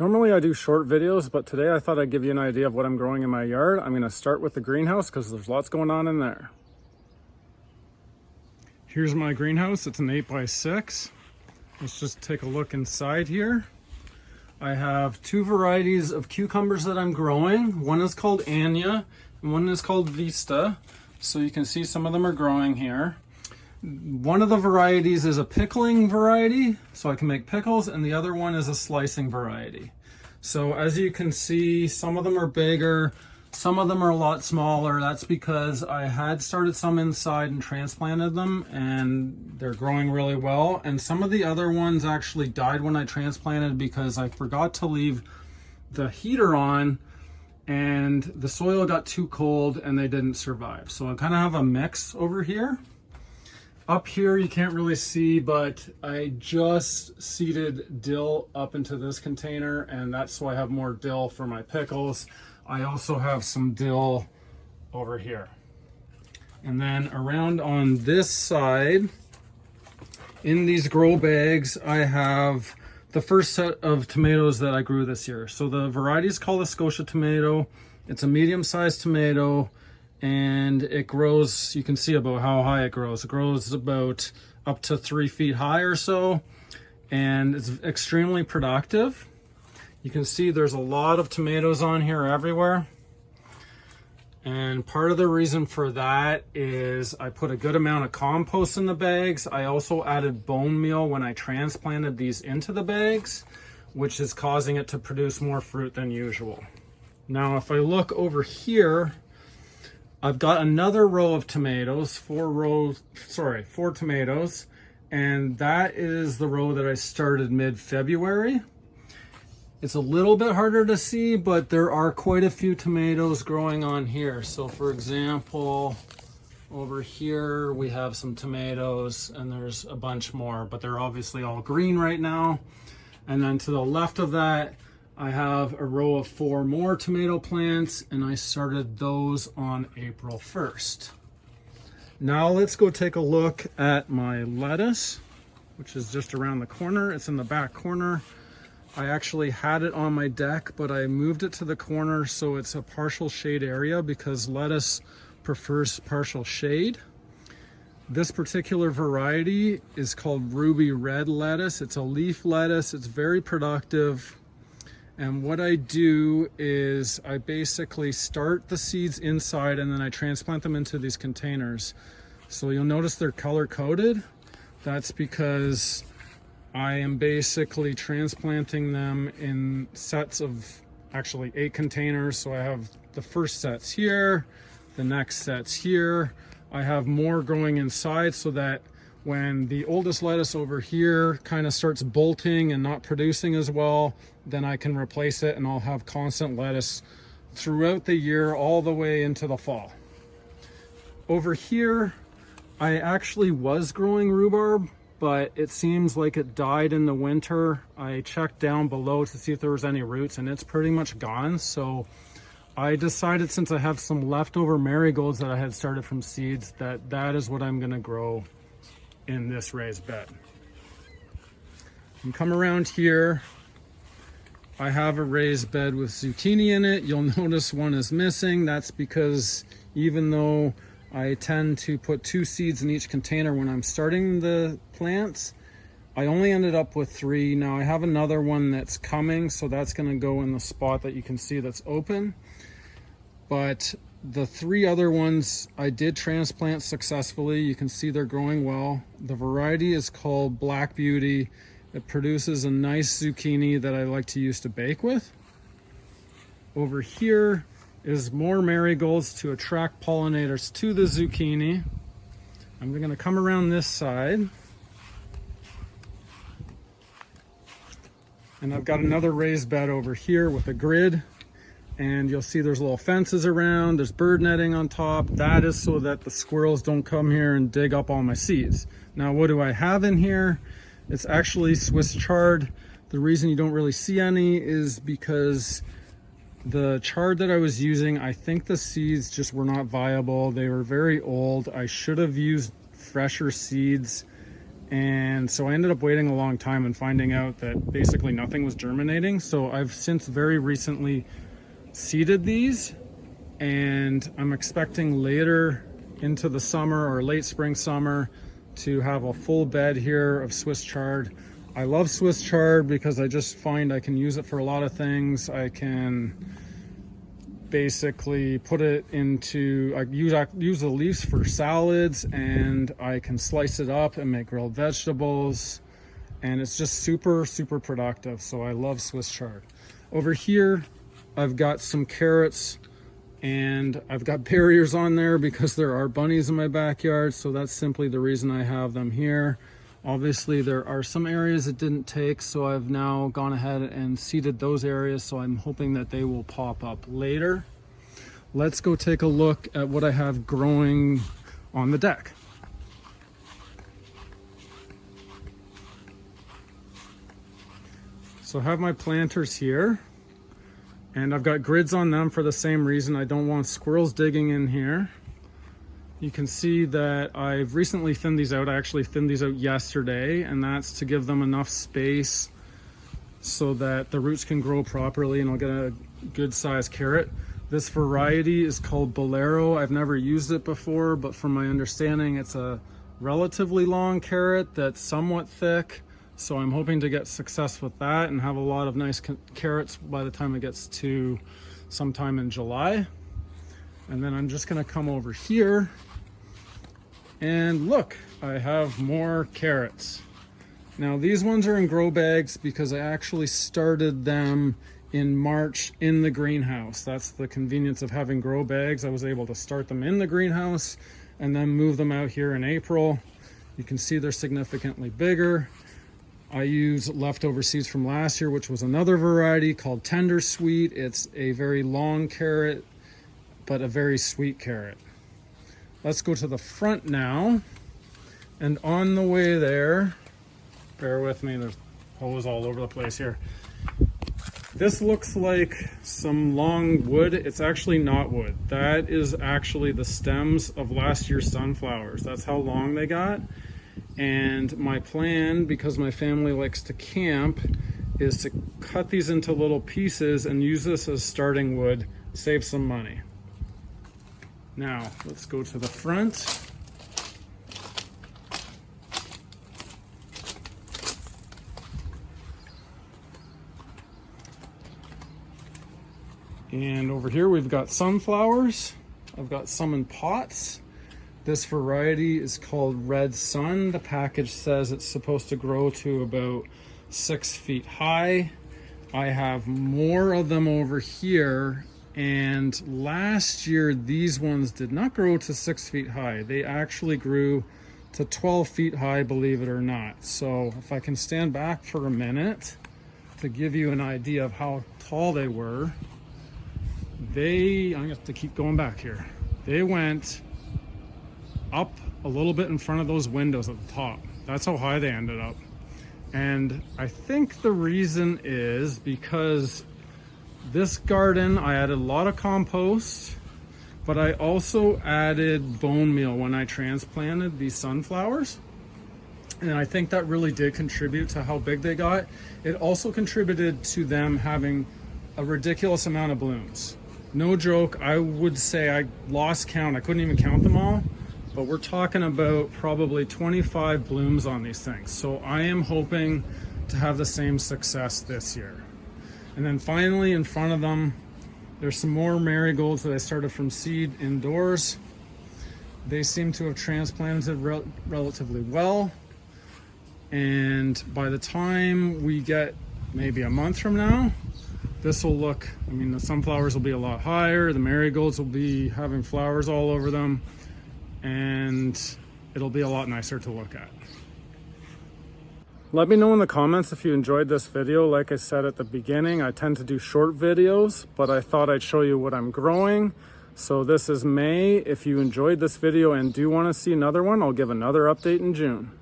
Normally I do short videos, but today I thought I'd give you an idea of what I'm growing in my yard. I'm going to start with the greenhouse because there's lots going on in there. Here's my greenhouse. It's an 8x6. Let's just take a look inside here. I have two varieties of cucumbers that I'm growing. One is called Anya and one is called Vista. So you can see some of them are growing here. One of the varieties is a pickling variety, so I can make pickles, and the other one is a slicing variety. So as you can see, some of them are bigger, some of them are a lot smaller. That's because I had started some inside and transplanted them, and they're growing really well. And some of the other ones actually died when I transplanted because I forgot to leave the heater on, and the soil got too cold and they didn't survive. So I kind of have a mix over here. Up here you can't really see, but I just seeded dill up into this container, and that's so I have more dill for my pickles. I also have some dill over here. And then around on this side, in these grow bags, I have the first set of tomatoes that I grew this year. So the variety is called a Scotia tomato. It's a medium-sized tomato, and it grows, you can see about how high it grows. It grows about up to 3 feet high or so, and it's extremely productive. You can see there's a lot of tomatoes on here everywhere. And part of the reason for that is I put a good amount of compost in the bags. I also added bone meal when I transplanted these into the bags, which is causing it to produce more fruit than usual. Now, if I look over here, I've got another row of tomatoes, four tomatoes, and that is the row that I started mid-February. It's a little bit harder to see, but there are quite a few tomatoes growing on here. So for example, over here we have some tomatoes, and there's a bunch more, but they're obviously all green right now. And then to the left of that, I have a row of 4 more tomato plants, and I started those on April 1st. Now let's go take a look at my lettuce, which is just around the corner. It's in the back corner. I actually had it on my deck, but I moved it to the corner so it's a partial shade area because lettuce prefers partial shade. This particular variety is called Ruby Red lettuce. It's a leaf lettuce. It's very productive. And what I do is I basically start the seeds inside and then I transplant them into these containers. So you'll notice they're color coded. That's because I am basically transplanting them in sets of actually 8 containers. So I have the first sets here, the next sets here. I have more growing inside so that when the oldest lettuce over here kind of starts bolting and not producing as well, then I can replace it and I'll have constant lettuce throughout the year all the way into the fall. Over here, I actually was growing rhubarb, but it seems like it died in the winter. I checked down below to see if there was any roots, and it's pretty much gone. So I decided, since I have some leftover marigolds that I had started from seeds, that is what I'm gonna grow in this raised bed. And come around here, I have a raised bed with zucchini in it. You'll notice one is missing. That's because even though I tend to put 2 seeds in each container when I'm starting the plants, I only ended up with 3. Now I have another one that's coming, so that's gonna go in the spot that you can see that's open. But the 3 other ones I did transplant successfully. You can see they're growing well. The variety is called Black Beauty. It produces a nice zucchini that I like to use to bake with. Over here is more marigolds to attract pollinators to the zucchini. I'm going to come around this side. And I've got another raised bed over here with a grid. And you'll see there's little fences around, there's bird netting on top. That is so that the squirrels don't come here and dig up all my seeds. Now, what do I have in here? It's actually Swiss chard. The reason you don't really see any is because the chard that I was using, I think the seeds just were not viable. They were very old. I should have used fresher seeds, And so I ended up waiting a long time and finding out that basically nothing was germinating. So I've since very recently seeded these, and I'm expecting later into the summer or late spring summer to have a full bed here of Swiss chard. I love Swiss chard because I just find I can use it for a lot of things. I can basically put it into, I use the leaves for salads, and I can slice it up and make grilled vegetables, and it's just super productive. So I love Swiss chard. Over here I've got some carrots, and I've got barriers on there because there are bunnies in my backyard, so that's simply the reason I have them here. Obviously there are some areas that didn't take, so I've now gone ahead and seeded those areas, so I'm hoping that they will pop up later. Let's go take a look at what I have growing on the deck. So I have my planters here, and I've got grids on them for the same reason. I don't want squirrels digging in here. You can see that I've recently thinned these out. I actually thinned these out yesterday, and that's to give them enough space so that the roots can grow properly and I'll get a good sized carrot. This variety is called Bolero. I've never used it before, but from my understanding, it's a relatively long carrot that's somewhat thick. So I'm hoping to get success with that and have a lot of nice carrots by the time it gets to sometime in July. And then I'm just gonna come over here and look, I have more carrots. Now these ones are in grow bags because I actually started them in March in the greenhouse. That's the convenience of having grow bags. I was able to start them in the greenhouse and then move them out here in April. You can see they're significantly bigger. I use leftover seeds from last year, which was another variety called Tender Sweet. It's a very long carrot, but a very sweet carrot. Let's go to the front now. And on the way there, bear with me, there's hose all over the place here. This looks like some long wood. It's actually not wood. That is actually the stems of last year's sunflowers. That's how long they got. And my plan, because my family likes to camp, is to cut these into little pieces and use this as starting wood, save some money. Now, let's go to the front. And over here we've got sunflowers. I've got some in pots. This variety is called Red Sun. The package says it's supposed to grow to about 6 feet high. I have more of them over here, and last year these ones did not grow to 6 feet high. They actually grew to 12 feet high, believe it or not. So if I can stand back for a minute to give you an idea of how tall they were, I'm gonna have to keep going back here. They went up a little bit in front of those windows at the top. That's how high they ended up. And I think the reason is because this garden, I added a lot of compost, but I also added bone meal when I transplanted these sunflowers. And I think that really did contribute to how big they got. It also contributed to them having a ridiculous amount of blooms. No joke, I would say I lost count. I couldn't even count them all. But we're talking about probably 25 blooms on these things. So I am hoping to have the same success this year. And then finally in front of them, there's some more marigolds that I started from seed indoors. They seem to have transplanted relatively well. And by the time we get maybe a month from now, this will look, I mean, the sunflowers will be a lot higher. The marigolds will be having flowers all over them, and it'll be a lot nicer to look at. Let me know in the comments if you enjoyed this video. Like I said at the beginning, I tend to do short videos, but I thought I'd show you what I'm growing. So this is May. If you enjoyed this video and do want to see another one, I'll give another update in June.